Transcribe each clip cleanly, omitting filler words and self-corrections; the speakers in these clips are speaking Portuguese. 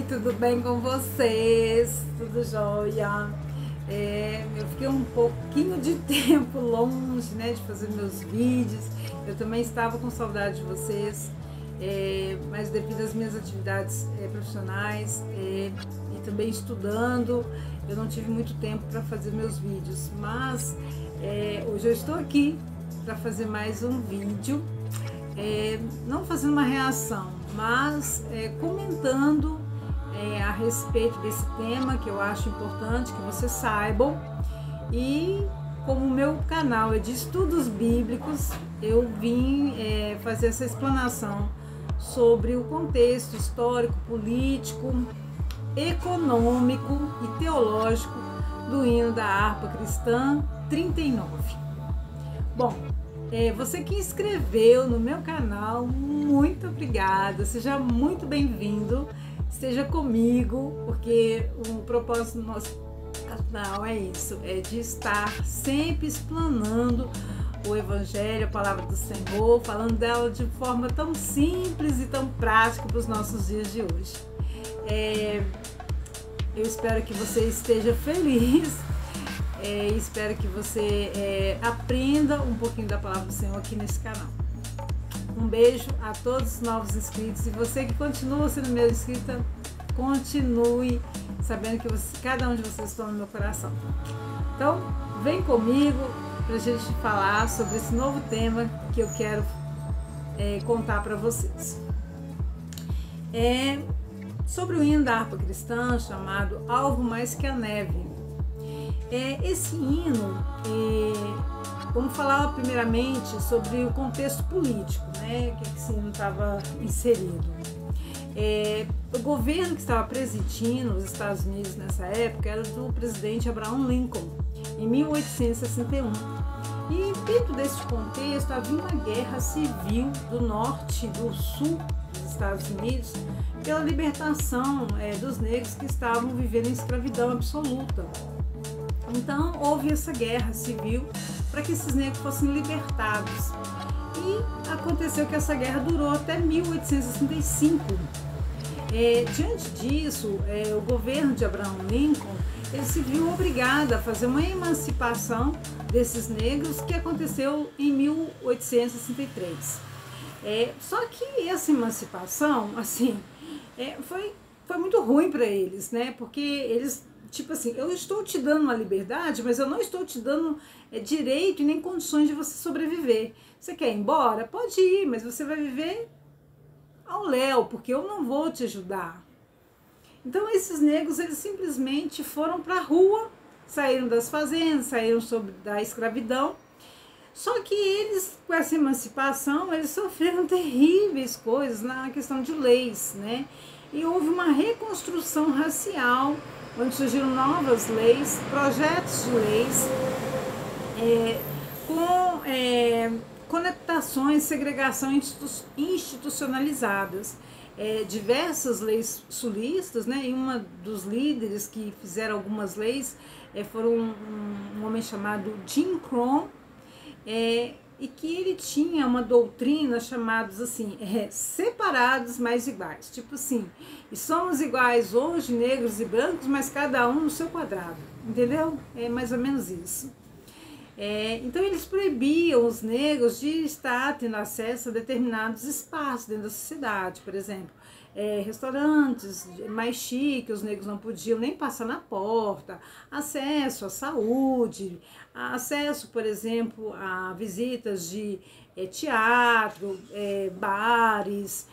Oi, tudo bem com vocês? Tudo jóia? Eu fiquei um pouquinho de tempo longe, né, de fazer meus vídeos. Eu também estava com saudade de vocês, mas devido às minhas atividades profissionais e também estudando, eu não tive muito tempo para fazer meus vídeos. Mas hoje eu estou aqui para fazer mais um vídeo. Não fazendo uma reação, mas comentando a respeito desse tema que eu acho importante que vocês saibam. E como o meu canal é de estudos bíblicos, eu vim fazer essa explanação sobre o contexto histórico, político, econômico e teológico do hino da harpa cristã 39. Bom, você que inscreveu no meu canal, muito obrigada, seja muito bem-vindo, esteja comigo, porque o propósito do nosso canal é isso, é de estar sempre explanando o Evangelho, a Palavra do Senhor, falando dela de forma tão simples e tão prática para os nossos dias de hoje. Eu espero que você esteja feliz. Espero que você aprenda um pouquinho da Palavra do Senhor aqui nesse canal. Um beijo a todos os novos inscritos, e você que continua sendo meu inscrita, continue sabendo que cada um de vocês está no meu coração. Então, vem comigo para a gente falar sobre esse novo tema que eu quero contar para vocês. Sobre o hino da harpa cristã, chamado Alvo Mais Que a Neve. Esse hino, vamos falar primeiramente sobre o contexto político, né, que esse hino estava inserido. O governo que estava presidindo os Estados Unidos nessa época era do presidente Abraham Lincoln, em 1861. E dentro desse contexto havia uma guerra civil do norte e do sul dos Estados Unidos pela libertação dos negros que estavam vivendo em escravidão absoluta. Então houve essa guerra civil para que esses negros fossem libertados. E aconteceu que essa guerra durou até 1865. Diante disso, o governo de Abraham Lincoln ele se viu obrigado a fazer uma emancipação desses negros, que aconteceu em 1863. Só que essa emancipação, assim, foi muito ruim para eles, né? Porque eles, tipo assim, eu estou te dando uma liberdade, mas eu não estou te dando direito e nem condições de você sobreviver. Você quer ir embora? Pode ir, mas você vai viver ao léu, porque eu não vou te ajudar. Então esses negros, eles simplesmente foram para a rua, saíram das fazendas, saíram da escravidão. Só que eles, com essa emancipação, eles sofreram terríveis coisas na questão de leis, né? E houve uma reconstrução racial, onde surgiram novas leis, projetos de leis, com conectações, segregação institucionalizadas. Diversas leis sulistas, né? E uma dos líderes que fizeram algumas leis foram um homem chamado Jim Crow, e que ele tinha uma doutrina chamada assim, separados mas iguais, tipo assim, e somos iguais hoje, negros e brancos, mas cada um no seu quadrado, entendeu? É mais ou menos isso. Então eles proibiam os negros de estar tendo acesso a determinados espaços dentro da sociedade, por exemplo, restaurantes mais chiques, os negros não podiam nem passar na porta, acesso à saúde, acesso, por exemplo, a visitas de teatro, bares,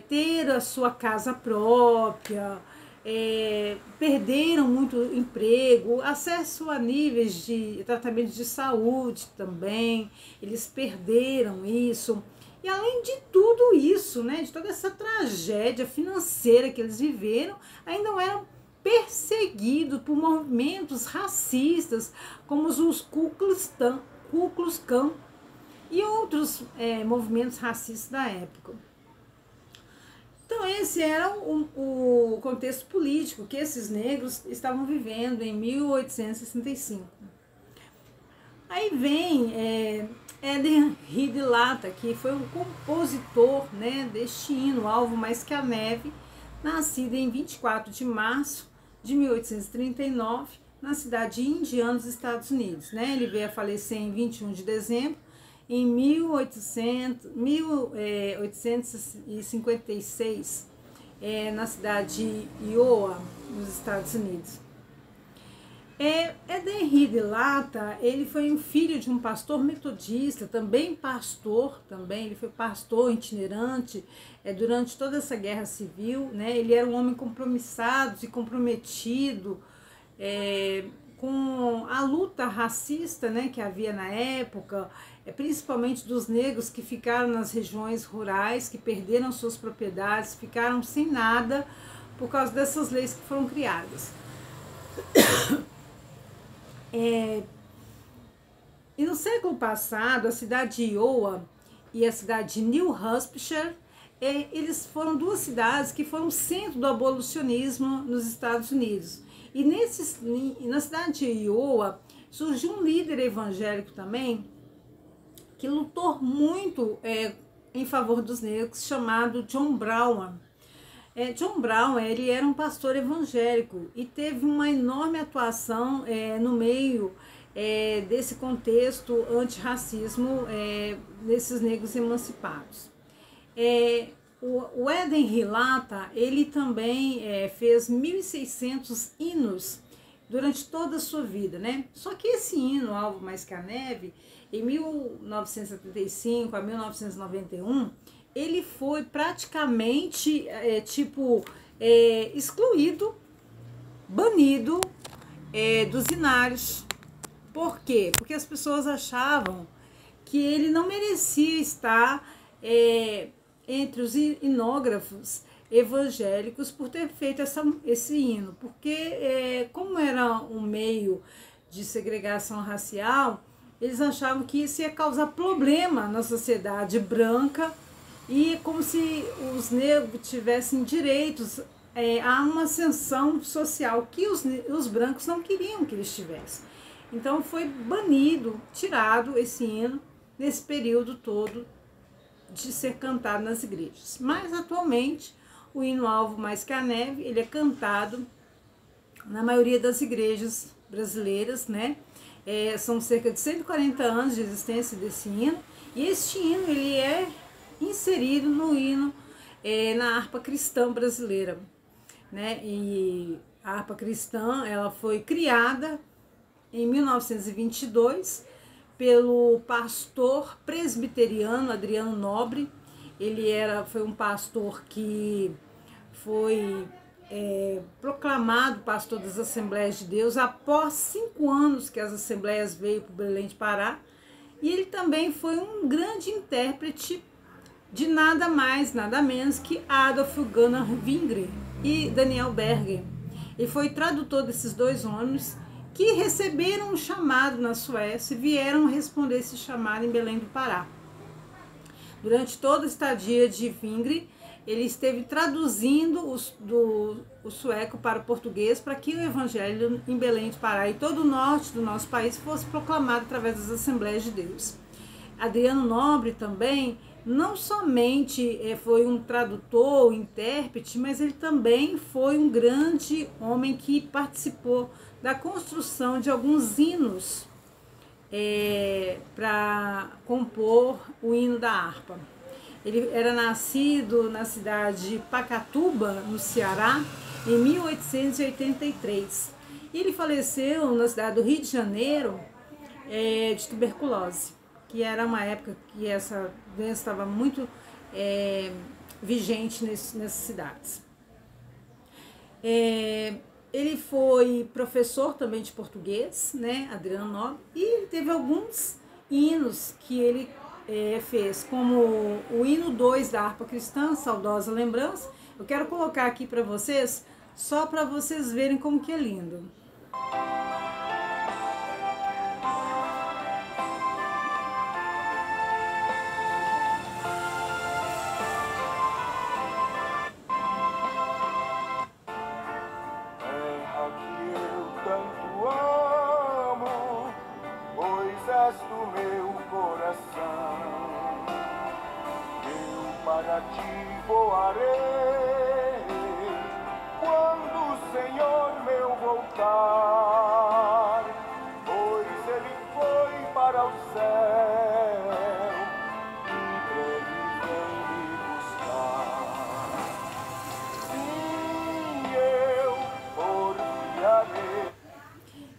ter a sua casa própria. Perderam muito emprego, acesso a níveis de tratamento de saúde também, eles perderam isso. E além de tudo isso, né, de toda essa tragédia financeira que eles viveram, ainda eram perseguidos por movimentos racistas, como os Ku Klux Klan e outros movimentos racistas da época. Então esse era o contexto político que esses negros estavam vivendo em 1865. Aí vem Eden Hidlata, que foi o compositor, né, deste hino, Alvo Mais Que a Neve, nascida em 24 de março de 1839, na cidade de Indiana, nos Estados Unidos, né? Ele veio a falecer em 21 de dezembro, em 1856, na cidade de Iowa, nos Estados Unidos. Edenried Lata, ele foi um filho de um pastor metodista, também ele foi pastor itinerante durante toda essa guerra civil, né? Ele era um homem compromissado e comprometido com a luta racista, né, que havia na época, principalmente dos negros que ficaram nas regiões rurais, que perderam suas propriedades, ficaram sem nada por causa dessas leis que foram criadas. E no século passado, a cidade de Iowa e a cidade de New Hampshire, eles foram duas cidades que foram centro do abolicionismo nos Estados Unidos. E na cidade de Iowa surgiu um líder evangélico também, que lutou muito em favor dos negros, chamado John Brown. John Brown, ele era um pastor evangélico e teve uma enorme atuação no meio desse contexto antirracismo desses negros emancipados. O Edenried Lata, ele também fez 1.600 hinos durante toda a sua vida, né? Só que esse hino, Alvo Mais Que a Neve, em 1975 a 1991, ele foi praticamente excluído, banido dos hinários. Por quê? Porque as pessoas achavam que ele não merecia estar entre os hinógrafos evangélicos por ter feito esse hino, porque como era um meio de segregação racial, eles achavam que isso ia causar problema na sociedade branca e como se os negros tivessem direitos a uma ascensão social que os brancos não queriam que eles tivessem. Então foi banido, tirado esse hino nesse período todo de ser cantado nas igrejas. Mas atualmente o hino Alvo Mais Que a Neve, ele é cantado na maioria das igrejas brasileiras, né? São cerca de 140 anos de existência desse hino, e este hino ele é inserido no hino na harpa cristã brasileira, né? E a harpa cristã, ela foi criada em 1922 pelo pastor presbiteriano Adriano Nobre. Ele foi um pastor que foi proclamado pastor das Assembleias de Deus após 5 anos que as Assembleias veio para o Belém de Pará. E ele também foi um grande intérprete de nada mais, nada menos que Adolf Gunnar Wingren e Daniel Berger. Ele foi tradutor desses dois homens que receberam um chamado na Suécia e vieram responder esse chamado em Belém do Pará. Durante toda a estadia de Wingren, ele esteve traduzindo o sueco para o português para que o evangelho em Belém do Pará e todo o norte do nosso país fosse proclamado através das Assembleias de Deus. Adriano Nobre também não somente foi um tradutor, intérprete, mas ele também foi um grande homem que participou da construção de alguns hinos para compor o hino da harpa. Ele era nascido na cidade de Pacatuba, no Ceará, em 1883. E ele faleceu na cidade do Rio de Janeiro de tuberculose, que era uma época que essa doença estava muito vigente nessas cidades. Ele foi professor também de português, né, Adriano Nobre, e ele teve alguns hinos que ele fez, como o hino 2 da harpa cristã, Saudosa Lembrança. Eu quero colocar aqui para vocês, só para vocês verem como que é lindo. Para ti voarei, Senhor meu voltar, pois ele foi para o céu e breve vem me buscar. Sim, eu porfiarei.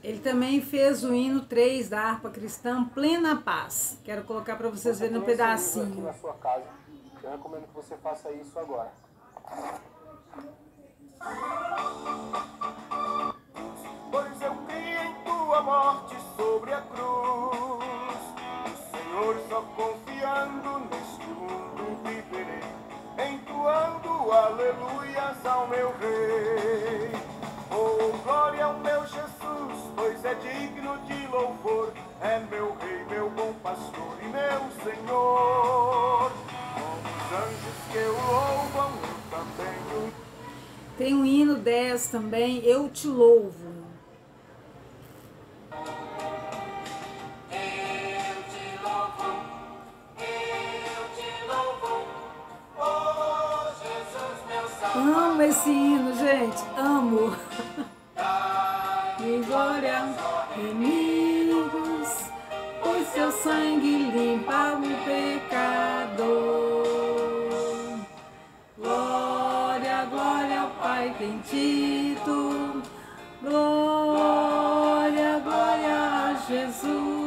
Ele também fez o hino 3 da harpa cristã, Plena Paz. Quero colocar para vocês verem um Aqui pedacinho. na sua casa, eu recomendo que você faça isso agora. Pois eu criei em tua morte sobre a cruz, o Senhor só confiando neste mundo viverei, entoando aleluias ao meu Rei. Oh, glória ao meu Jesus, pois é digno de louvor, é meu Rei, meu bom pastor e meu Senhor. Com os anjos que o louvam, eu também o... Tem o hino 10 também, Eu Te Louvo. Amo esse hino, gente, amo. E glória, inimigos, pois seu sangue limpa o pecador. Glória, glória ao Pai bendito, glória, glória a Jesus.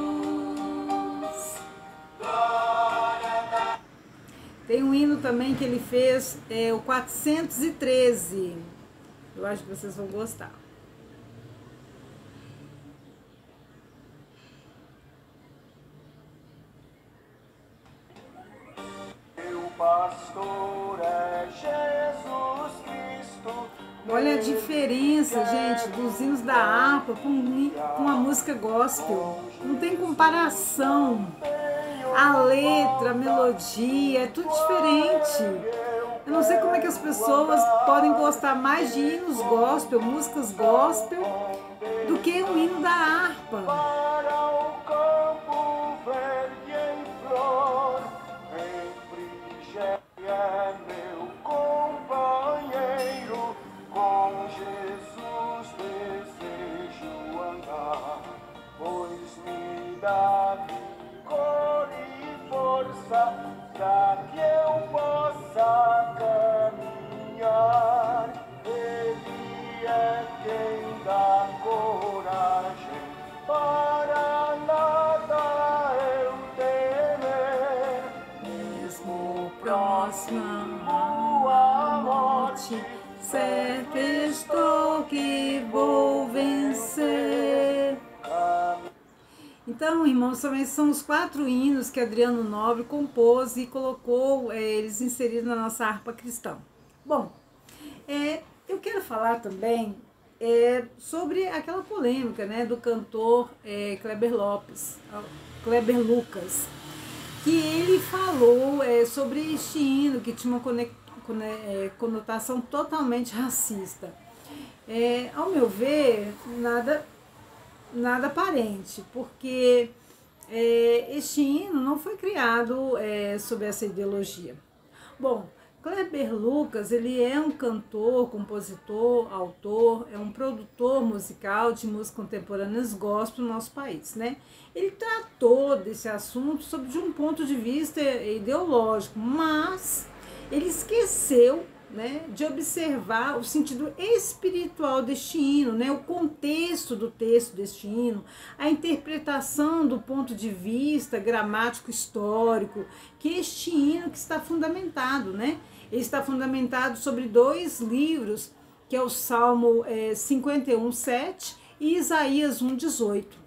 Tem um hino também que ele fez, o 413. Eu acho que vocês vão gostar. Meu pastor é Jesus Cristo. Olha a diferença, gente, dos hinos da harpa com a música gospel. Não tem comparação. A letra, a melodia, é tudo diferente. Eu não sei como é que as pessoas podem gostar mais de hinos gospel, músicas gospel, do que o hino da harpa. Para o campo verde em flor, refrigério é meu companheiro, com Jesus desejo andar, pois me dá vigor e força para que eu possa caminhar. Ele é quem dá coragem para nada eu temer, Mesmo próxima a morte, certo estou que vou vencer. Então, irmãos, também são os 4 hinos que Adriano Nobre compôs e colocou, eles inseridos na nossa harpa cristã. Bom, eu quero falar também sobre aquela polêmica, né, do cantor Kleber Lucas, que ele falou sobre este hino que tinha uma conotação totalmente racista. Ao meu ver, nada aparente, porque este hino não foi criado sob essa ideologia. Bom, Kleber Lucas, ele é um cantor, compositor, autor, é um produtor musical de música contemporânea gospel no nosso país, né? Ele tratou desse assunto sob de um ponto de vista ideológico, mas ele esqueceu, né, de observar o sentido espiritual deste hino, né, o contexto do texto deste hino, a interpretação do ponto de vista gramático histórico, que este hino que está fundamentado, né? Ele está fundamentado sobre 2 livros, que é o Salmo 51:7 e Isaías 1:18.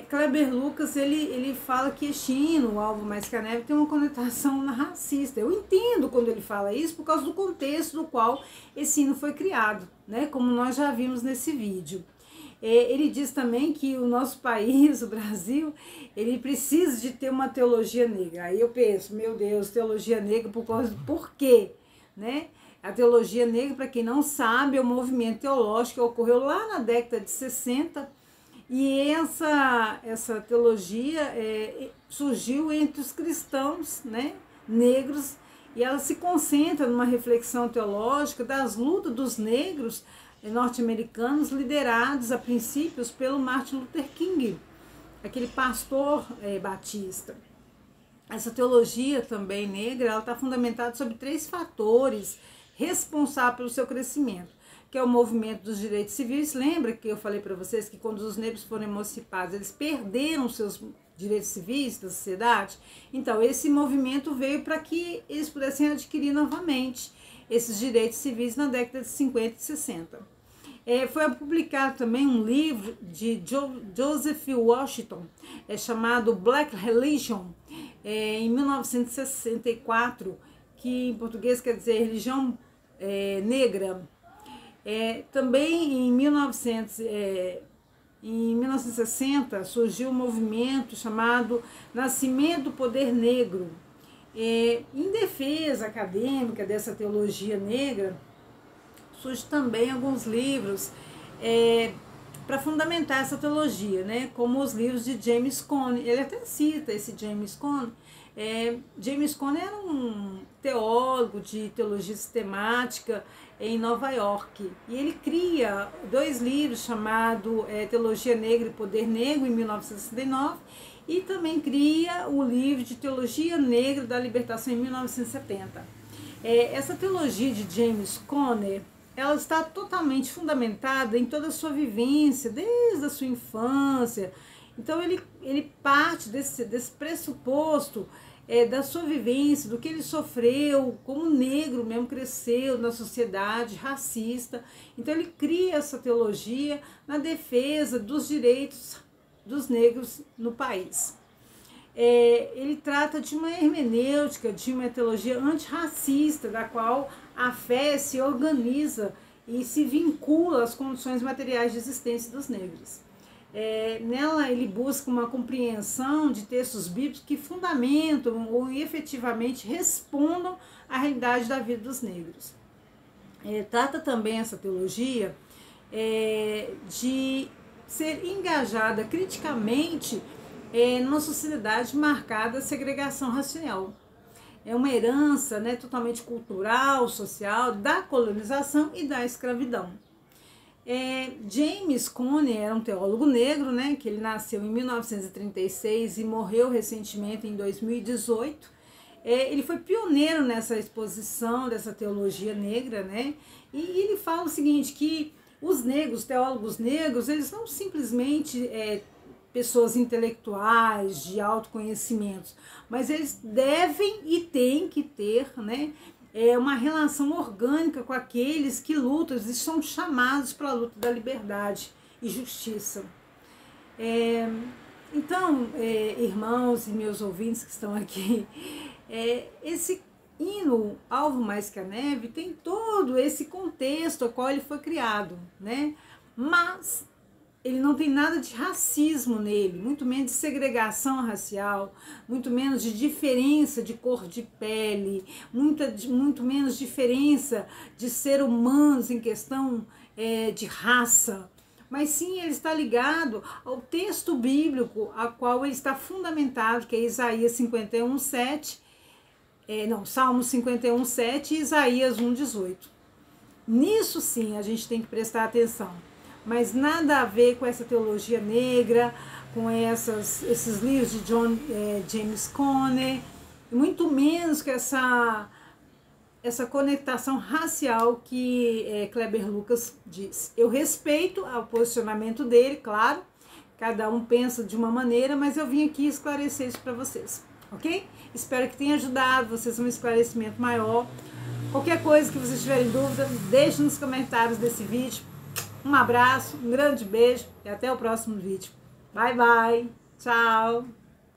Kleber Lucas, ele fala que este hino, o Alvo Mais Que a Neve, tem uma conotação racista. Eu entendo quando ele fala isso por causa do contexto do qual esse hino foi criado, né? Como nós já vimos nesse vídeo. Ele diz também que o nosso país, o Brasil, ele precisa de ter uma teologia negra. Aí eu penso, meu Deus, teologia negra por quê? Né? A teologia negra, para quem não sabe, é um movimento teológico que ocorreu lá na década de 60, e essa teologia surgiu entre os cristãos, né, negros, e ela se concentra numa reflexão teológica das lutas dos negros norte-americanos liderados a princípios pelo Martin Luther King, aquele pastor batista. Essa teologia também negra, ela está fundamentada sobre 3 fatores responsáveis pelo seu crescimento, que é o movimento dos direitos civis. Lembra que eu falei para vocês que quando os negros foram emancipados, eles perderam seus direitos civis da sociedade? Então, esse movimento veio para que eles pudessem adquirir novamente esses direitos civis na década de 50 e 60. Foi publicado também um livro de Joseph Washington, chamado Black Religion, em 1964, que em português quer dizer religião negra. Também em 1960 surgiu um movimento chamado Nascimento do Poder Negro. Em defesa acadêmica dessa teologia negra, surge também alguns livros para fundamentar essa teologia, né? Como os livros de James Cone. Ele até cita esse James Cone. James Cone era um teólogo de teologia sistemática em Nova York, e ele cria 2 livros chamados Teologia Negra e Poder Negro, em 1969, e também cria o livro de Teologia Negra da Libertação, em 1970. Essa teologia de James Cone, ela está totalmente fundamentada em toda a sua vivência, desde a sua infância. Então ele parte desse pressuposto da sua vivência, do que ele sofreu como negro mesmo, cresceu na sociedade racista. Então ele cria essa teologia na defesa dos direitos dos negros no país. Ele trata de uma hermenêutica, de uma teologia antirracista, da qual a fé se organiza e se vincula às condições materiais de existência dos negros. Nela ele busca uma compreensão de textos bíblicos que fundamentam ou efetivamente respondam à realidade da vida dos negros. Trata também essa teologia de ser engajada criticamente numa sociedade marcada de segregação racial. É uma herança, né, totalmente cultural, social, da colonização e da escravidão. James Cone era um teólogo negro, né, que ele nasceu em 1936 e morreu recentemente em 2018. Ele foi pioneiro nessa exposição dessa teologia negra, né, e ele fala o seguinte, que os negros, teólogos negros, eles não simplesmente pessoas intelectuais, de autoconhecimento, mas eles devem e têm que ter, né, uma relação orgânica com aqueles que lutam, eles são chamados para a luta da liberdade e justiça. Então, irmãos e meus ouvintes que estão aqui, esse hino Alvo Mais Que a Neve tem todo esse contexto ao qual ele foi criado, né? Mas ele não tem nada de racismo nele, muito menos de segregação racial, muito menos de diferença de cor de pele, muito menos diferença de ser humanos em questão de raça. Mas sim, ele está ligado ao texto bíblico a qual ele está fundamentado, que é Isaías 51:7, Salmo 51:7 e Isaías 1:18. Nisso sim a gente tem que prestar atenção, mas nada a ver com essa teologia negra, com esses livros de James Cone, muito menos com essa conectação racial que Kleber Lucas diz. Eu respeito o posicionamento dele, claro, cada um pensa de uma maneira, mas eu vim aqui esclarecer isso para vocês, ok? Espero que tenha ajudado vocês a um esclarecimento maior. Qualquer coisa que vocês tiverem dúvida, deixe nos comentários desse vídeo. Um abraço, um grande beijo e até o próximo vídeo. Bye, bye. Tchau.